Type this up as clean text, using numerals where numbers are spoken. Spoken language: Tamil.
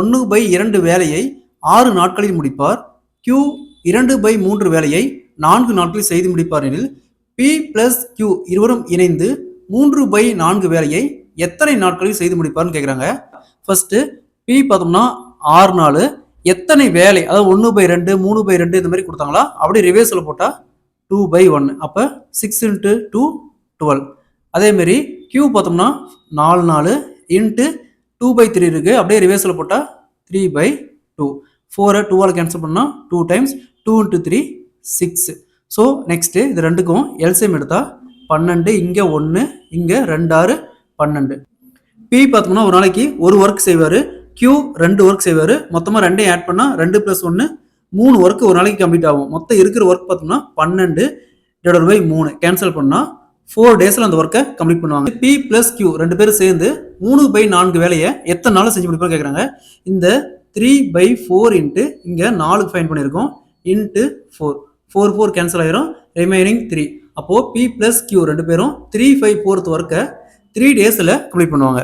1/2 வேலையை 6 நாட்களில் முடிப்பார். Q 2/3 வேலையை 4 நாட்களில் செய்து முடிப்பார் எனில் P plus Q இருவரும் இணைந்து 3/4 வேலையை எத்தனை நாட்களில் செய்து முடிப்பார்னு கேட்குறாங்க. ஃபர்ஸ்ட் P பார்த்தோம்னா 6 நாள், எத்தனை வேலை அதாவது 1/2 3/2 இந்த மாதிரி கொடுத்தாங்களா அப்படியே ரிவர்ஸில் போட்டால் 2/1 அப்போ 6 × 2 12. அதேமாரி Q பார்த்தோம்னா 4 நாள் இன்ட்டு 2/3 இருக்குது அப்படியே ரிவர்ஸில் போட்டால் 3/2. 4 2ஆல் கேன்சல் பண்ணால் 2 டைம்ஸ் 2 × 3 6. ஸோ நெக்ஸ்ட்டு இது ரெண்டுக்கும் எல்சிஎம் எடுத்தால் 12, இங்கே 1 இங்கே 2 6 12. P பார்த்தோம்னா ஒரு நாளைக்கு ஒரு ஒர்க் செய்வார், Q 2 ஒர்க் செய்வார், மொத்தமாக 2 ஆட் பண்ணால் 2 + 1 3 ஒர்க் ஒரு நாளைக்கு கம்ப்ளீட் ஆகும். மொத்தம் இருக்கிற ஒர்க் பார்த்தோம்னா 12/3 கேன்சல் பண்ணால் 4 டேஸில் அந்த ஒர்க்கை கம்ப்ளீட் பண்ணுவாங்க. P plus Q 2 பேரும் சேர்ந்து 3/4 வேலையை எத்தனை நாள் செஞ்சு முடிப்பான்னு கேட்குறாங்க. இந்த 3/4 இன்ட்டு இங்கே 4 ஃபைன் பண்ணியிருக்கோம் இன்ட்டு 4 4 கேன்சல் ஆயிரும், ரிமைனிங் 3. அப்போது P plus Q 2 பேரும் 3/4 ஒர்க்கை 3 டேஸில் கம்ப்ளீட் பண்ணுவாங்க.